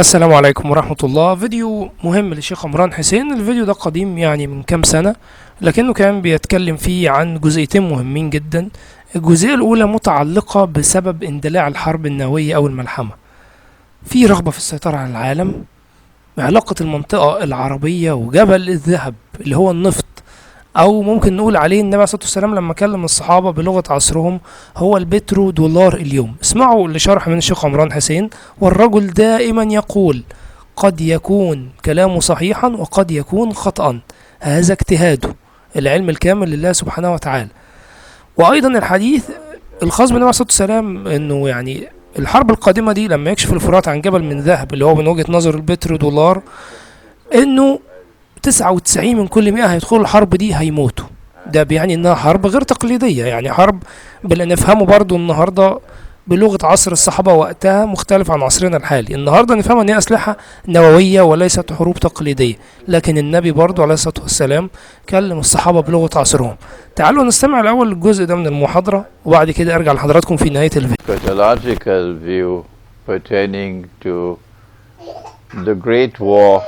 السلام عليكم ورحمة الله. فيديو مهم للشيخ عمران حسين. الفيديو ده قديم يعني من كام سنة، لكنه كان بيتكلم فيه عن جزئيتين مهمين جدا. الجزئية الأولى متعلقة بسبب اندلاع الحرب النووية أو الملحمة. في رغبة في السيطرة على العالم، علاقة المنطقة العربية وجبل الذهب اللي هو النفط، أو ممكن نقول عليه النبي عليه الصلاة والسلام لما كلم الصحابة بلغة عصرهم هو البترو دولار اليوم. اسمعوا لشرح من الشيخ عمران حسين. والرجل دائما يقول قد يكون كلامه صحيحا وقد يكون خطأ، هذا اجتهاده، العلم الكامل لله سبحانه وتعالى. وأيضا الحديث الخاص بالنبي عليه الصلاة والسلام أنه يعني الحرب القادمة دي لما يكشف الفرات عن جبل من ذهب اللي هو من وجهة نظر البترو دولار، أنه 99 من كل 100 هيدخلوا الحرب دي هيموتوا. ده بيعني انها حرب غير تقليدية، يعني حرب باللي نفهمه برضو النهاردة بلغة عصر الصحابة وقتها مختلف عن عصرنا الحالي. النهاردة نفهم ان هي اسلحة نووية وليست حروب تقليدية، لكن النبي برضو عليه الصلاة والسلام كلم الصحابة بلغة عصرهم. تعالوا نستمع الاول الجزء ده من المحاضرة وبعد كده ارجع لحضراتكم في نهاية الفيديو. Eschatological view pertaining to the great war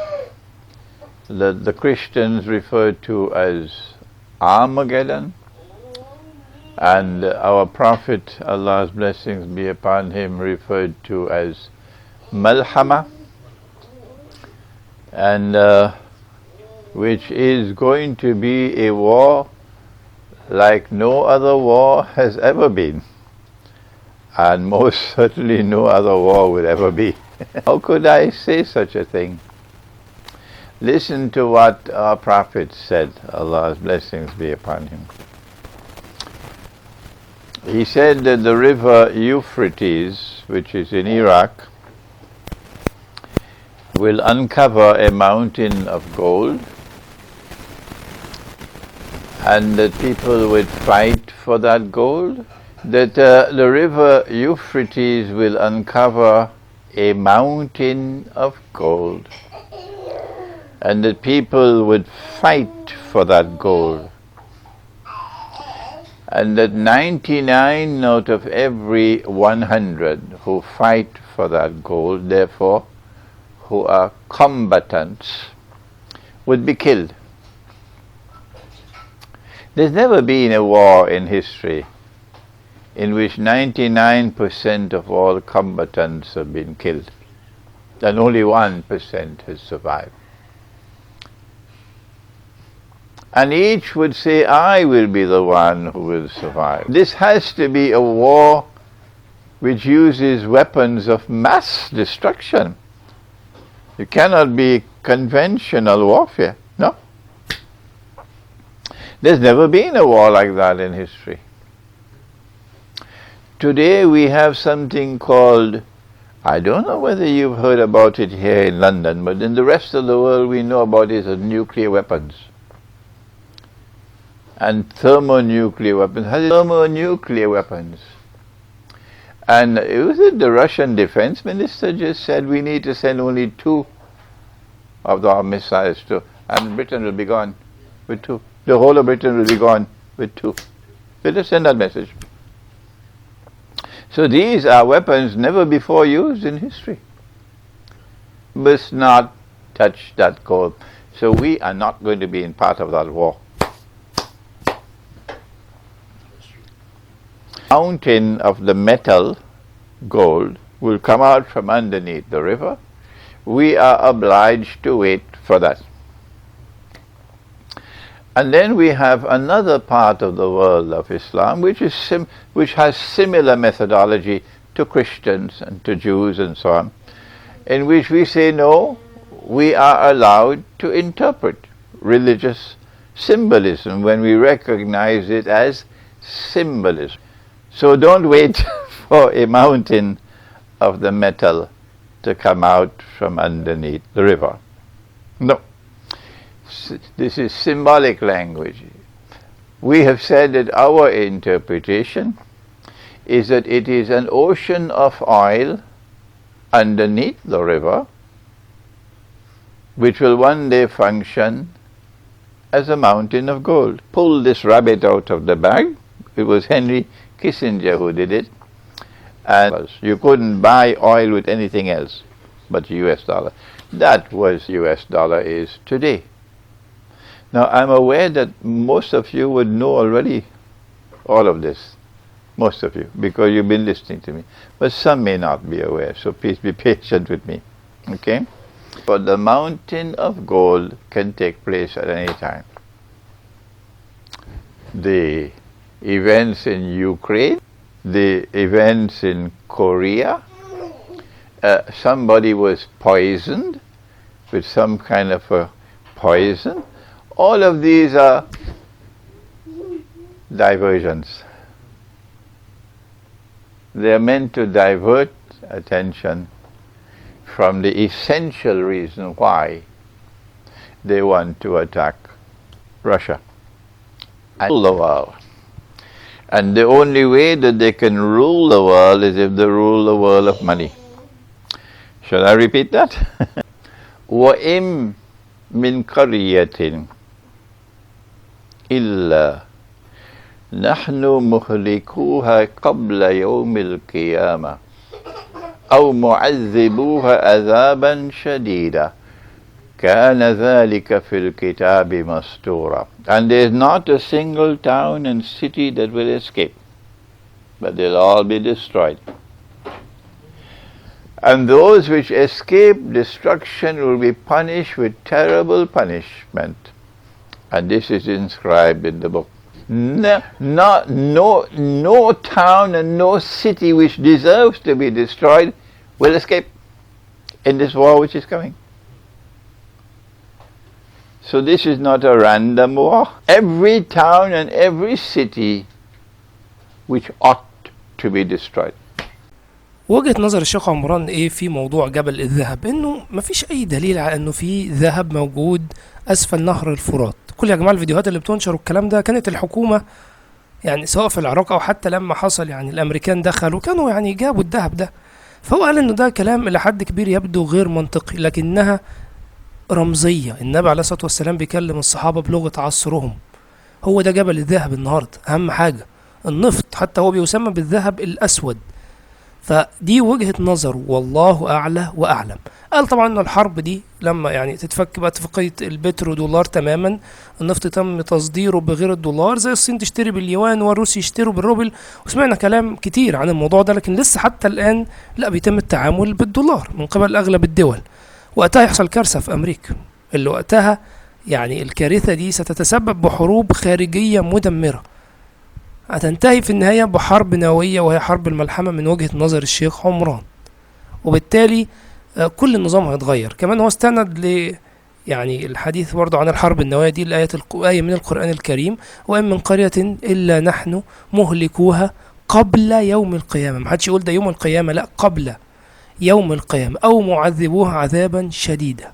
that the Christians refer to as Armageddon, and our Prophet, Allah's blessings be upon him, referred to as Malhama, and which is going to be a war like no other war has ever been, and most certainly no other war will ever be. How could I say such a thing? Listen to what our Prophet said, Allah's blessings be upon him. He said that the river Euphrates, which is in Iraq, will uncover a mountain of gold, and that people would fight for that gold. That the river Euphrates will uncover a mountain of gold, and that people would fight for that gold, and that 99 out of every 100 who fight for that gold, therefore who are combatants, would be killed. There's never been a war in history in which 99% of all combatants have been killed, and only 1% has survived. And each would say, I will be the one who will survive. This has to be a war which uses weapons of mass destruction. It cannot be conventional warfare, no. There's never been a war like that in history. Today we have something called, I don't know whether you've heard about it here in London, but in the rest of the world we know about it as nuclear weapons and thermonuclear weapons. Thermonuclear weapons. And was it the Russian defense minister just said we need to send only 2 of our missiles to, and Britain will be gone with 2. The whole of Britain will be gone with 2. Let us send that message. So these are weapons never before used in history. Must not touch that goal. So we are not going to be in part of that war. Mountain of the metal gold will come out from underneath the river. We are obliged to wait for that. And then we have another part of the world of Islam which has similar methodology to Christians and to Jews and so on, in which we say no, we are allowed to interpret religious symbolism when we recognize it as symbolism. So don't wait for a mountain of the metal to come out from underneath the river. No. This is symbolic language. We have said that our interpretation is that it is an ocean of oil underneath the river which will one day function as a mountain of gold. Pull this rabbit out of the bag. It was Henry Kissinger who did it, and you couldn't buy oil with anything else. but US dollar. That was US dollar is today. Now I'm aware that most of you would know already all of this. Most of you, because you've been listening to me. But some may not be aware, so please be patient with me. Okay? But the mountain of gold can take place at any time. The events in Ukraine, the events in Korea, somebody was poisoned with some kind of a poison. All of these are diversions. They are meant to divert attention from the essential reason why they want to attack Russia and rule the world. And the only way that they can rule the world is if they rule the world of money. Shall I repeat that? وَإِن مِّن قَرْيَةٍ إِلَّا نحن مهلكوها قبل يوم القيامة أو معذبوها عذابا شديدا كان ذلك في الكتاب مسطورا. And there is not a single town and city that will escape, but they'll all be destroyed. And those which escape destruction will be punished with terrible punishment. And this is inscribed in the book. No town and no city which deserves to be destroyed will escape in this war which is coming. So this is not a random war. Every town and every city which ought to be destroyed. وجهة نظر الشيخ عمران ايه في موضوع جبل الذهب؟ انه مفيش اي دليل على انه في ذهب موجود اسفل نهر الفرات. كل يا جماعه الفيديوهات اللي بتنشر والكلام ده كانت الحكومه يعني سواء في العراق او حتى لما حصل يعني الامريكان دخلوا كانوا يعني جابوا الذهب ده. فهو قال انه ده كلام الى حد كبير يبدو غير منطقي لكنها رمزيه. النبي عليه الصلاه والسلام بيكلم الصحابه بلغه عصرهم. هو ده جبل الذهب النهارده. اهم حاجه النفط حتى هو بيسمى بالذهب الاسود. فدي وجهة نظر والله أعلى وأعلم. قال طبعا أن الحرب دي لما يعني تتفك بقى اتفاقية البترو دولار تماما، النفط تم تصديره بغير الدولار، زي الصين تشتري باليوان والروس يشتروا بالروبل، وسمعنا كلام كتير عن الموضوع ده، لكن لسه حتى الآن لا بيتم التعامل بالدولار من قبل أغلب الدول. وقتها يحصل كارثة في أمريكا اللي وقتها يعني الكارثة دي ستتسبب بحروب خارجية مدمرة هتنتهي في النهاية بحرب نووية، وهي حرب الملحمة من وجهة نظر الشيخ عمران. وبالتالي كل النظام هيتغير. كمان هو استند يعني الحديث برضو عن الحرب النووية دي آية من القرآن الكريم: وإن من قرية إلا نحن مهلكوها قبل يوم القيامة. محدش يقول ده يوم القيامة، لا، قبل يوم القيامة، أو معذبوها عذابا شديدا.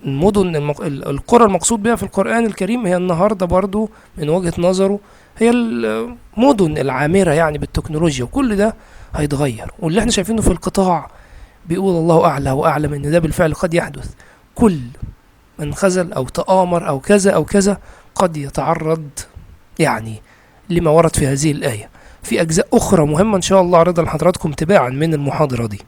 المدن القرى المقصود بها في القرآن الكريم هي النهاردة برضو من وجهة نظره هي المدن العامرة يعني بالتكنولوجيا، وكل ده هيتغير. واللي احنا شايفينه في القطاع بيقول الله أعلى وأعلم إن ده بالفعل قد يحدث. كل من خذل أو تآمر أو كذا أو كذا قد يتعرض يعني لما ورد في هذه الآية. في أجزاء أخرى مهمة إن شاء الله أعرضها لحضراتكم تباعا من المحاضرة دي.